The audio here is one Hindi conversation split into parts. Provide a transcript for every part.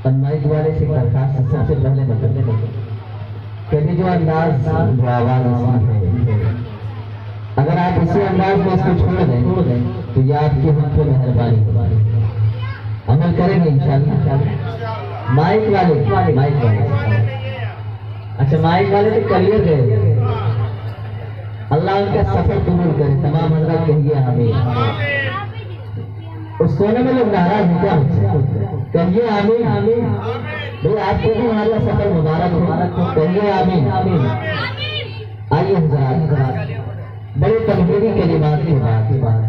माइक वाले से दरखास्त सबसे पहले कहते जो अंदाज जो आवाज है, अगर आप इसी अंदाज में इसको छोड़ दें तो ये आपकी हम पे मेहरबानी अमल करेंगे इंशाअल्लाह। माइक वाले अच्छा माइक वाले तो करियर गए, अल्लाह उनका सफर कबूल करे। तमाम हजरत कहिए आमीन। उस कोने में लोग नाराज हैं क्या? कहिए आमीन आमीन। भाई आपको भी हमारा सफर मुबारक हो, कहिए आमीन आमीन। आइए हजरात, बड़े तमहीरी कलिमात की बात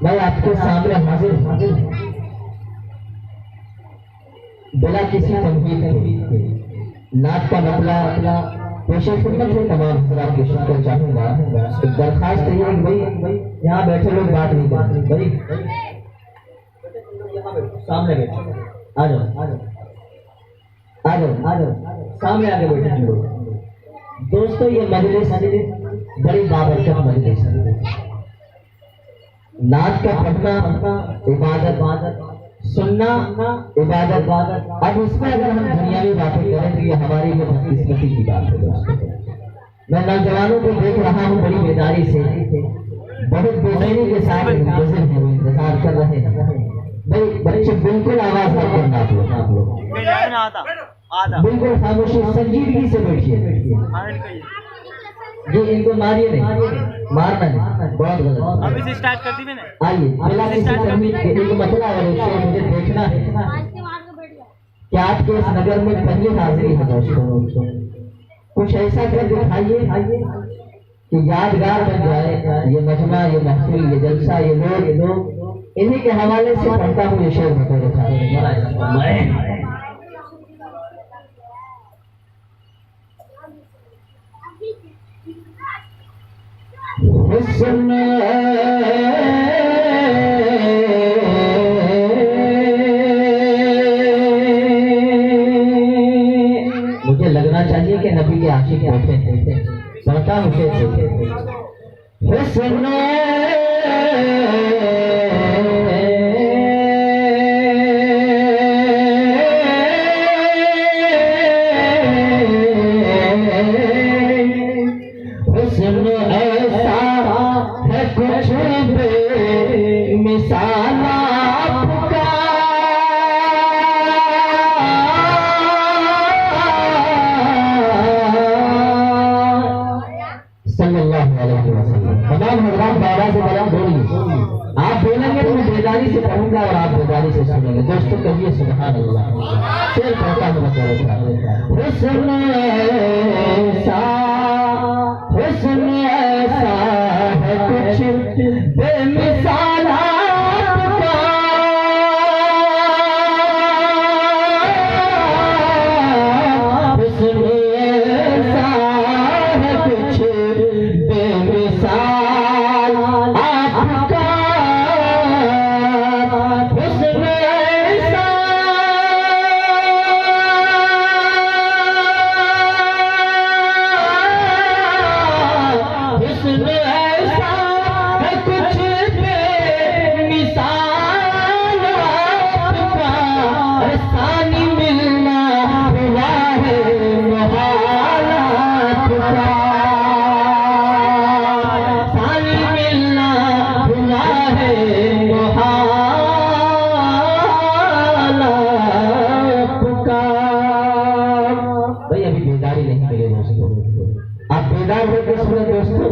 मैं आपके सामने हाजिर बिला किसी तमहीद के नात का मसला पेशा सुन्नत है। तमाम हजरात की शुक्र चाहूंगा। एक दरखास्त है कि भाई यहाँ बैठे लोग बात नहीं करते, भाई सामने बैठो, आ जाओ सामने आगे बैठे लोग। दोस्तों ये मजलिस बड़ी बाबरकत मजलिस है। नात का पढ़ना इबादत, सुनना इबादत। अब इसमें अगर हम दुनियावी बातें करें तो ये हमारी लिए बदकिस्मती की बात है दोस्तों। मैं नौजवानों को देख रहा हूँ बड़ी बेदारी से, बहुत बेचैनी के साथ इंतजार कर रहे हैं। भाई बच्चे बिल्कुल आवाज मत करना आप लोग बिल्कुल खामोशी संजीदगी से बैठिए। जी इनको मारिए नहीं, मारना नहीं, बहुत गलत। अभी से स्टार्ट कर दी मैंने। आइए बिला किसी तमीज़ के एक मसला है मुझे देखना है कि आपके इस नगर में पहली हाजिरी है दोस्तों। कुछ ऐसा कर दिखाइए कि यादगार बन जाए ये मजमा, ये महफिल, ये जलसा, ये लोग। इन्हीं के हवाले से पढ़ता हूँ ये शेर मैं मुझे लगना चाहिए कि नबी के आशिक बैठे थे। पढ़ता हूँ आप बोलेंगे तो मैं बेदारी से पढ़ूंगा और आप बेदारी से सुनेंगे। दोस्तों कहिए सुभान अल्लाह। शेर पढ़ता हूँ हुस्न ऐसा है कुछ बेमिसाल आपका, हुस्न ऐसा है कुछ बेमिसाल आपका, हुस्न ऐसा हुस्न ऐसा है कुछ बेमिसाल आपका, सानी मिलना हुआ है मुहाल आपका, सानी मिलना हुआ है मुहाल आपका। भाई अभी बेदारी नहीं मिले दोस्तों, आप बेदार होकर सुने दोस्तों।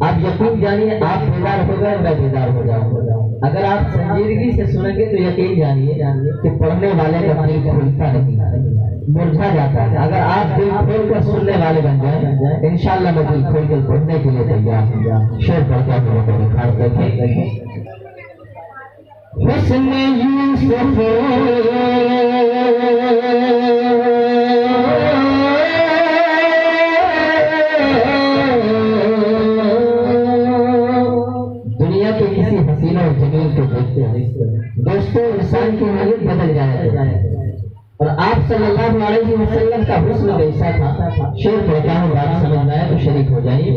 आप यकीन जानिए आप बेदार हो गए, मैं बेदार हो जाऊंगा। अगर आप संजीदगी से सुनेंगे तो यकीन जानिए कि पढ़ने वाले का दिल खुलता नहीं, मुरझा जाता है। अगर आप दिल खोल कर सुनने वाले बन जाए इंशाअल्लाह मैं दिल खोल कर पढ़ने के लिए तैयार हूँ। शेर पढ़ता हूँ हुस्न यूसुफ दुनिया के किसी हसीना और जमील को देखते हैं दोस्तों, इंसान की हालत बदल जाए। और आप सल्लल्लाहु अलैहि वसल्लम का हुस्न कैसा था? शेर पढ़ता हूँ, बात समझ में आए तो शरीक हो जाइए।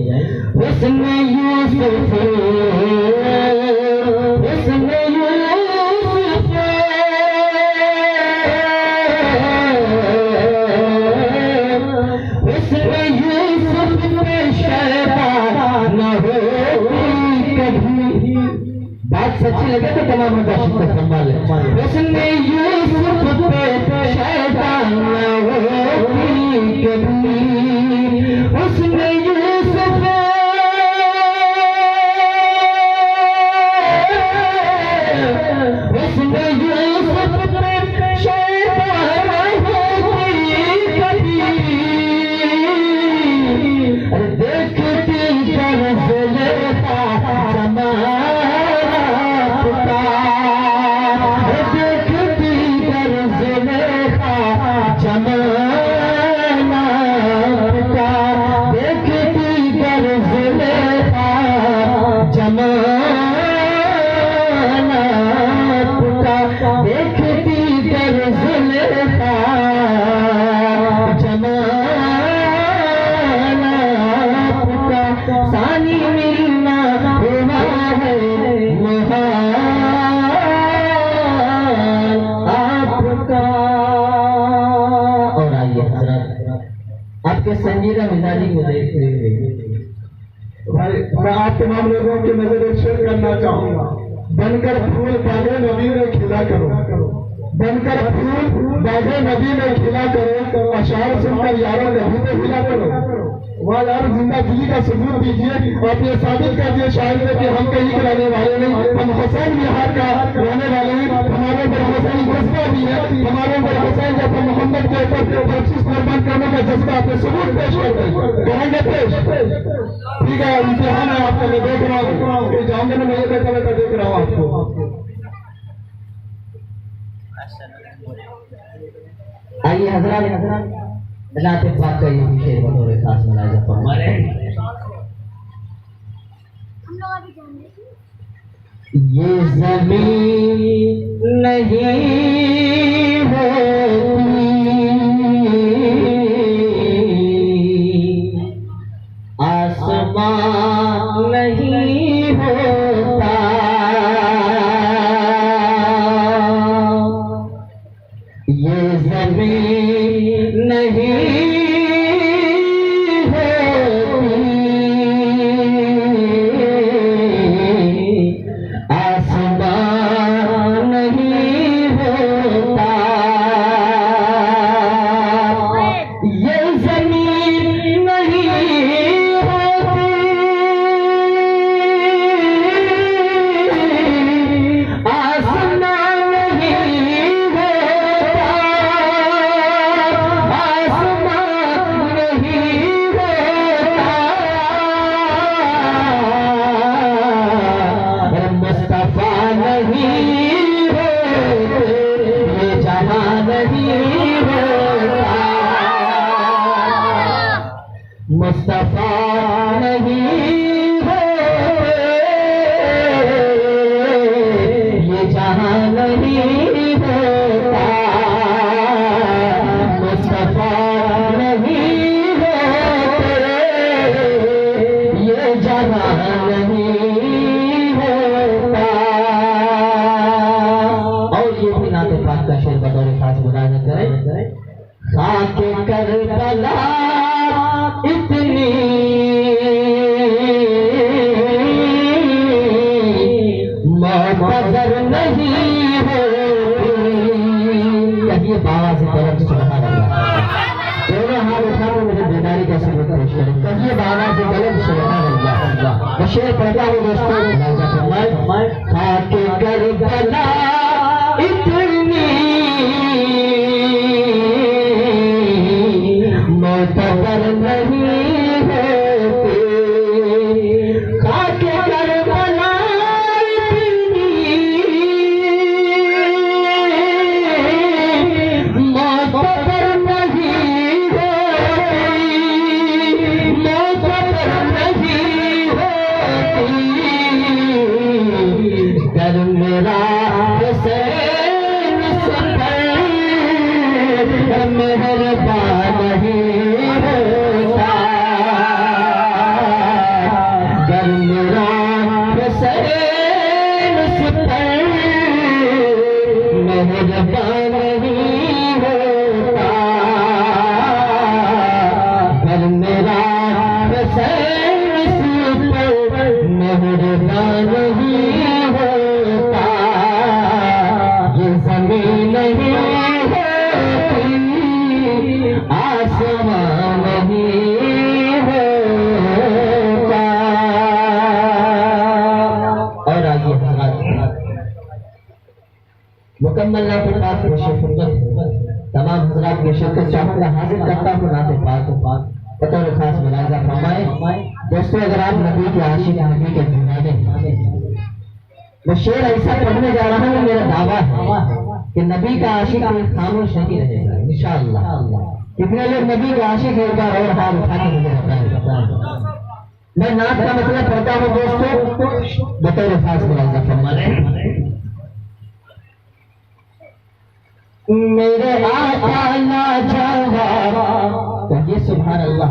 हुस्न यूसुफ हुस्न यूसुफ बात सच्ची लगे तो तमाम मदाशिक को संभाले। उसने यूसुफ पे शैतान होती कभी, उसने यूसुफ पे शैतान होती कभी, देखती तरफ लेता सानी मिलना हुआ है आपका। और आइए आपके संजीदा मिजाजी को देखते हुए भाई मैं आप तमाम लोगों की नजर शेयर करना चाहूंगा। बनकर फूल बागे नबी में खिला करो, बनकर फूल बागे नबी में खिला करो, अशार सुनकर यारों नबी में खिला करो। वहाँ यार जिंदा दिली का सबूत दीजिए और ये साबित कर दिए शायद में कि हम कहीं के रहने वाले नहीं, हम हुसैन बिहार का रहने वाले हैं। हमारे ऊपर हुसैन जज्बा भी है, हमारे ऊपर हुसैन जैसे मोहम्मद के ऊपर 25 कुर्बान करने का जज्बा अपने सबूत पेश करते हैं, करेंगे पेश। ठीक है, इम्तिहान है आपका, मैं देख रहा हूँ जाऊंगे ना, मैं ये बैठा बैठा देख रहा हूँ आपको। आइए हजरात नात पाक का ये विषय बतौर खास मुलाहिजा फरमाए। ये ज़मीन नहीं होती, आसमान नहीं होता, ये ज़मीन नहीं होती, आसमान नहीं होता, ये ज़मीन नहीं होती, आसमान नहीं होता, मुस्तफा नहीं होते, ये जहां नहीं होता, मुस्तफा नहीं होते, ये जहां नहीं होता, मुस्तफा नहीं होते, ये जहां नहीं। का शेर बतौर खास मुलाहिजा करें। खाके करबला इतनी मुक़द्दर नहीं होती, कहिए बाबा से तरफ सुबहान अल्लाह, दोनों हाथ उठा कर मुझे बेदारी का सबूत पेश करें, कहिए बाबा से तरफ सुबहान अल्लाह। मैं शेर पढ़ता हूँ दोस्तों, खाके करबला इतनी मुक़द्दर नहीं होती, खाके करबला इतनी मुक़द्दर नहीं होती, मुक़द्दर नहीं होती, कर मेरा मेहरबान नहीं होता, गर मेरा हुसैन पर मेहरबान नहीं होता, गर मेरा हुसैन पर मेहरबान मुकम्मल नात पाक तमाम हजरात की शिरकत चाहूंगा हाजिर करता हूँ नात पाक बतौर खास मुलाजा फरमाए। दोस्तों अगर आप नबी के आशिक नबी के दीवाने, मैं शेर ऐसा पढ़ने जा रहा हूँ, मेरा दावा है कि नबी का आशिक खामोश नहीं रहेगा इंशाअल्लाह। कितने लोग नबी के आशिक एक बार और हाथ उठा के मुझे बताएं। मैं नात का मतलब पढ़ता हूँ दोस्तों बतौर खास मुलाजा फरमाए। मेरे आका लाजवाब कहिए सुभान अल्लाह।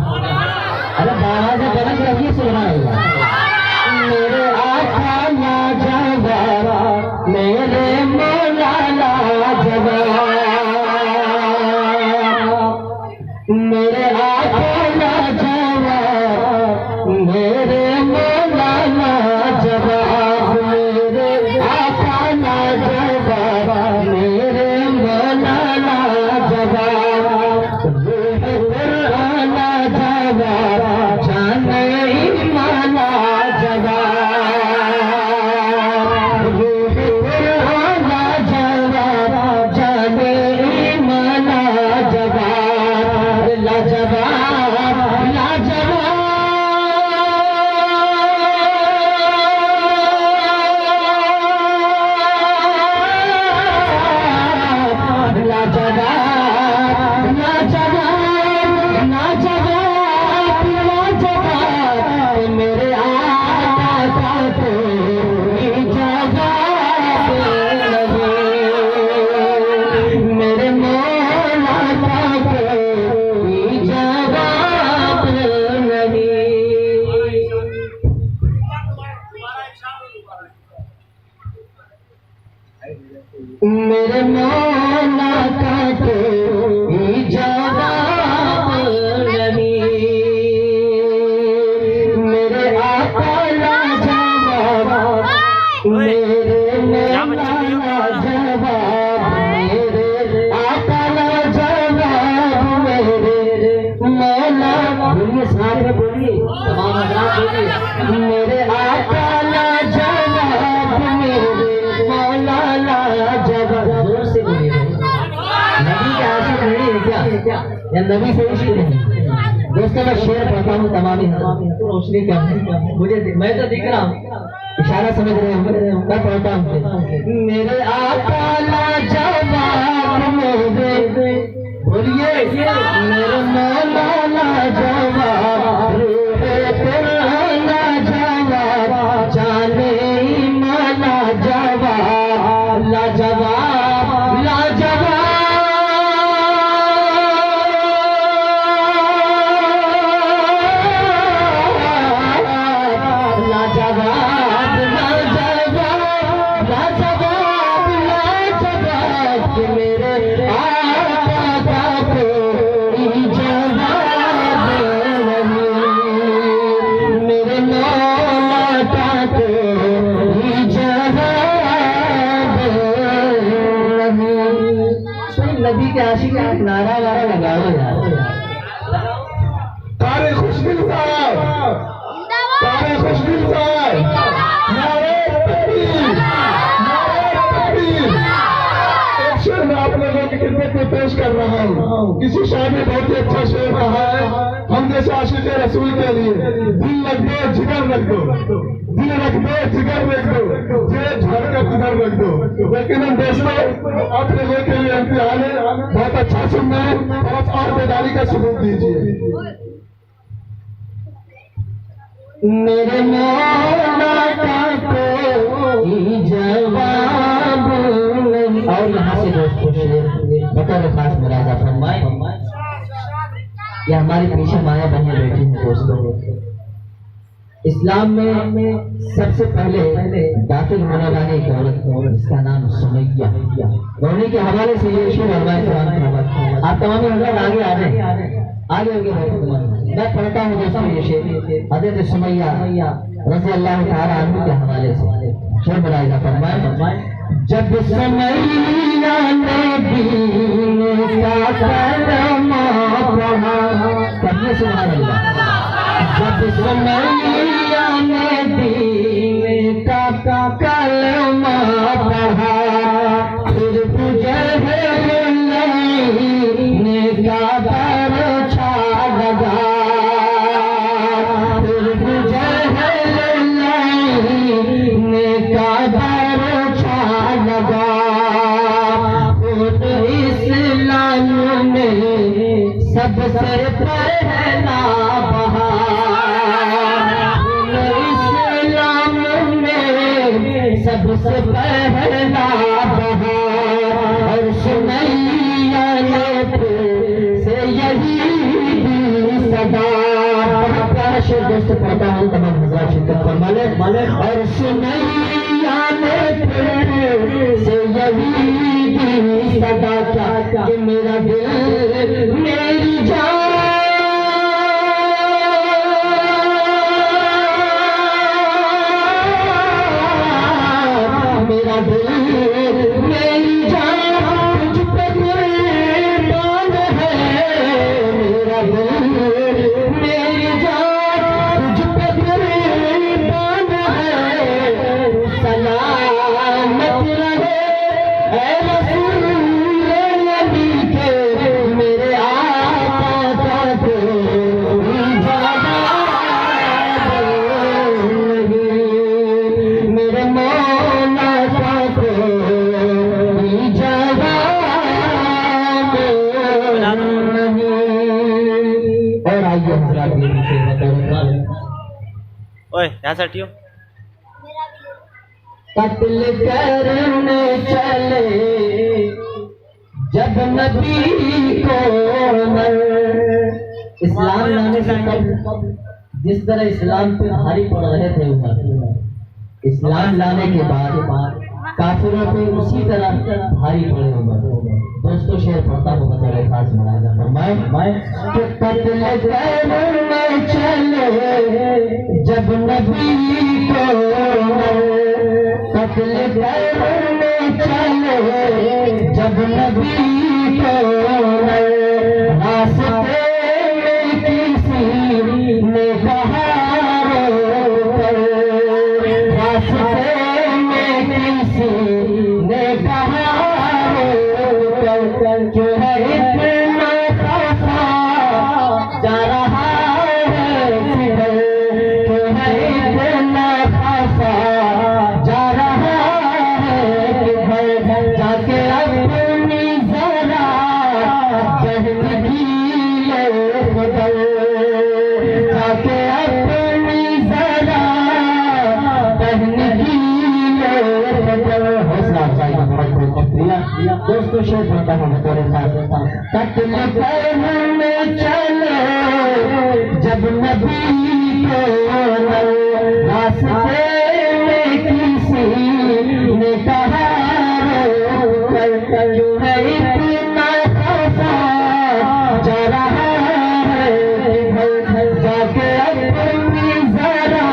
अरे बाबा से बदल कहिए सुभान अल्लाह। मेरे आका लाजवाब, मेरे मौला लाजवाब, मेरे आका लाजवाब, मेरे मौला लाजवाब, मेरे आका लाजवाब, मेरे मेरे मौला का कोई जवाब नहीं, मेरे आका लाजवाब, मेरे मौला लाजवाब, मेरे आका लाजवाब, मेरे मौला। बोलिए साथ में बोलिए, तमाम हज़रात बोलिए, मेरे आका लाजवाब, मेरे मौला लाजवाब। जोर से बोलिए, नबी के आशिक नहीं है क्या या नबी से इश्क नहीं? दोस्तों मैं शेर पढ़ता हूँ तमामी तो रोशनी क्या मुझे मैं तो दिख रहा हूँ, इशारा समझ रहे हो, मैं पढ़ता हूँ। मेरे आका लाजवाब, मेरे बोलिए मेरे मौला लाजवाब, कुरान लाजवाब, जाने ईमान लाजवाब, लाजवाब लाजवाब, लाजवाब लाजवाब, लाजवाब लाजवाब, कि मेरे आका का कोई जवाब नहीं, मेरे मौला का कोई जवाब नहीं। नबी के आशिक का नारा वारा लगाओ यार। तारे खुशदिल साहब, तारे खुशदिल साहब, नारे तकबीर, नारे तकबीर। एक शेर मैं आप लोगों की खिदमत में पेश कर रहा हूँ। किसी शायर ने बहुत ही अच्छा शेर कहा है, हम जैसे आशिक रसूल के लिए दिल रख दो जिगर रख दो, दिल रख दो जिगर रख दो, जेब झड़कर जिगर रख दो। लेकिन हम दोस्तों आप लोगों के लिए इम्तिहान है, बहुत अच्छा सुन रहे हैं, बस और बेदारी का सबूत दीजिए। मेरे मौला का कोई जवाब नहीं। और यहाँ से दोस्तों शेर बतौर खास मुलाजा फरमाए। ये हमारे पीछे माया बहने बैठी है दोस्तों। इस्लाम में सबसे पहले दाखिल होने वाली एक औरत जिसका नाम सुमैया, रोने के हवाले से ये शेर हमारे कुरान का। आप तमाम हज़रात आगे आ जाए, आगे आगे मैं पढ़ता हूँ दोस्तों ये शेर हज़रत सुमैया रज़ी अल्लाह तआला अन्हा के हवाले से शेर बनाएगा। फरमाए जब सुमैया ने दीन का कलमा पढ़ा, कहिए सुभान अल्लाह। जब सुमैया ने दीन का कलमा पढ़ा, फिर सबसे पहला बहार इस्लाम में, सबसे पहला बहार और सुनैया ने से यही सदा। प्यारा शेर दोस्त पढ़ता हूँ, तमाम हज़रात शिरकत फरमाले। और सुनैया ने से यही सदा क्या कि मेरा दिल मेरी जान, मेरा दिल मेरी जान तुझ पे कुर्बान है। मेरा दिल मेरी जान तुझ पे कुर्बान है। सलामत रहे ऐ रसूल नबी के, मेरे आका का कोई ज्यादा नहीं, मेरे मौला का कोई ज्यादा नहीं। और आइए हज़रात मेरी सेवा करो। ओए यासाठी हो कत्ल करने चले जब नबी को इस्लाम लाने से कब, जिस तरह इस्लाम पे भारी पड़ रहे थे उमर, इस्लाम लाने के बाद काफिरों पे उसी तरह भारी पड़े उमर। दोस्तों शेर पढ़ता हूँ बतौर खास मुलाजा फरमाए। कि कत्ल करने चले जब नबी को, कत्ल करने चले जब नबी को, रास्ते में किसी ने कहा रोकर, रास्ते में किसी ने कहा रोकर, क्यों है इतना खफा जा रहा है किधर, क्यों है इतना खफा जा रहा है किधर, जाके अपनी जरा बहन की ले बदल, जाके अपनी जरा बहन की ले बदल। हौसला अफजाई का बहुत बहुत शुक्रिया। दोस्तों शेर पढ़ता हूँ बतौर खास। कत्ल करने चले जब नबी को, रास्ते में किसी ने कहा रोकर, क्यों है इतना खफा जा रहा है किधर, जाके अपनी जरा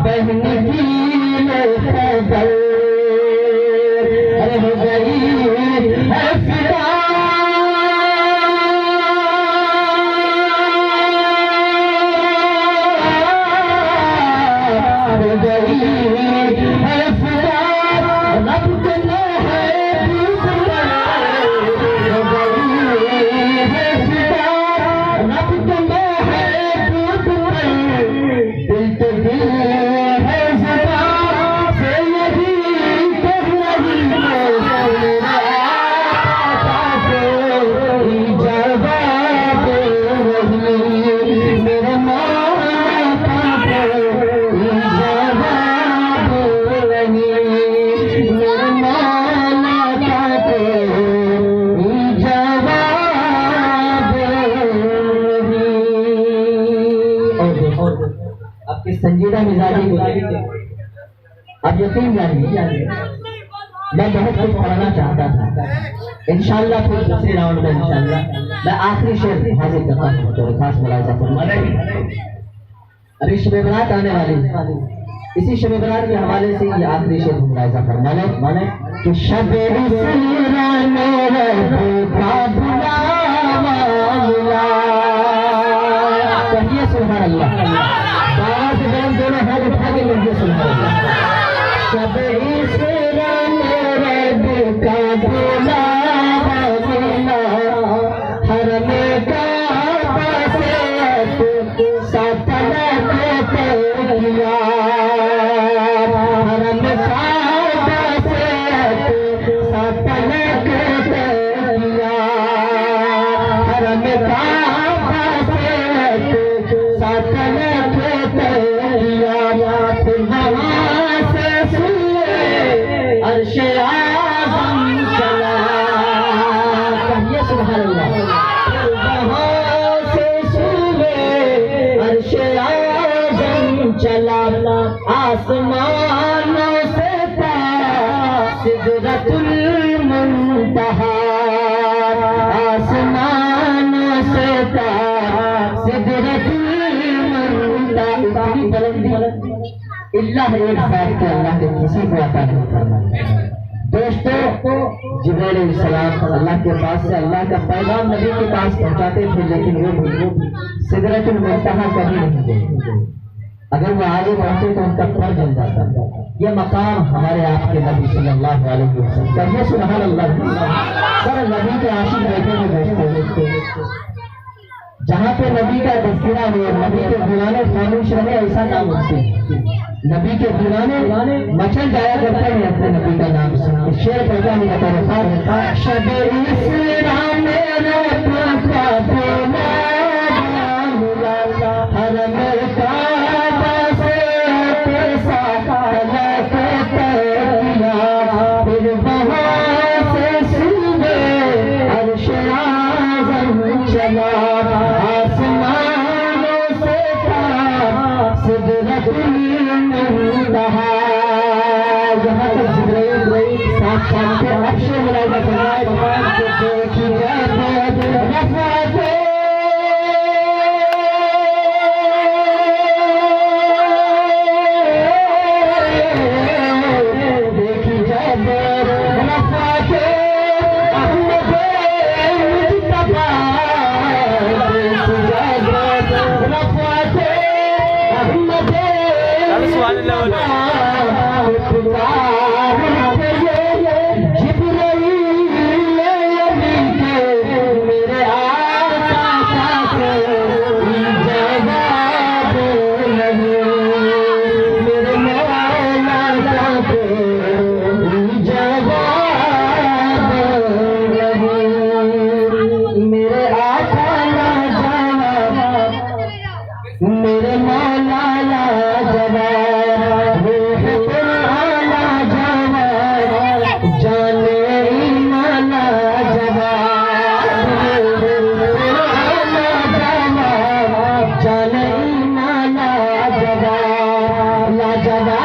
बहन की ले बदल। अरे हो गई है फिदा आपके संजीदा मिजाजी को अब यकीन जानिए मैं बहुत कुछ पढ़ना चाहता था। इंशाअल्लाह फिर दूसरे राउंड में इंशाअल्लाह मैं आखिरी शेर हाजिर करता हूँ तो खास मुलाहिजा फरमाइए। अभी शब बरात आने वाली, इसी शब बरात के हवाले से ये आखिरी शेर मुलाहिजा फरमाइए कि शब कहिए सुभान अल्लाह, बाबा से गरम दोनों हाथ उठा के लगे सुभान अल्लाह। शब इसरा मेरे का बुलावा मिला, हरम काबा से सल्तनत किया, हरम काबा से सल्तनत किया, हरम काबा अर्श आज़म चला, कहिए सुभान अल्लाह। फिर वहाँ से सूबे अर्श आज़म चला, आसमानों से पास सिदरतुल मुंतहा, आसमानों से पास सिदरतुल मुंतहा। अल्लाह एक बात को अल्लाह के किसी को अता नहीं करना। दोस्तों, जिब्राइल अलैहिस्सलाम अल्लाह के पास से अल्लाह का पैगाम नबी के पास पहुंचाते थे, लेकिन वो सिदरतुल मुंतहा कभी नहीं गए। अगर वो आगे बढ़ते तो उनका फर जल जाता। ये मकाम हमारे आपके नबी सल्लल्लाहु अलैहि वसल्लम का, ये सुभान अल्लाह। सर नबी के आशिक बैठे हुए दोस्तों, जहाँ पे नबी का तज़किरा हो, नबी के दीवाने खामोश रहे, ऐसा नाम होते हैं। नबी के दीवाने मचल जाया करते हैं अपने नबी का नाम से। शेर पैदा नहीं होता है, शबे इस्लाम में रोता था बोला हरम काबा से पैसा लेके तकिया, फिर वहाँ से सूबे अर्श आज़म चला, आसमानों से पास सिदरतुल मुंतहा। यहाँ तक जिब्राइल साथ साथ के अर्श मुलाज़ा फरमाए, देखी जाते रफ़ाते मेरे मौला जवाब जाने माना जवाब, जाने माना जवाब, ला जवाब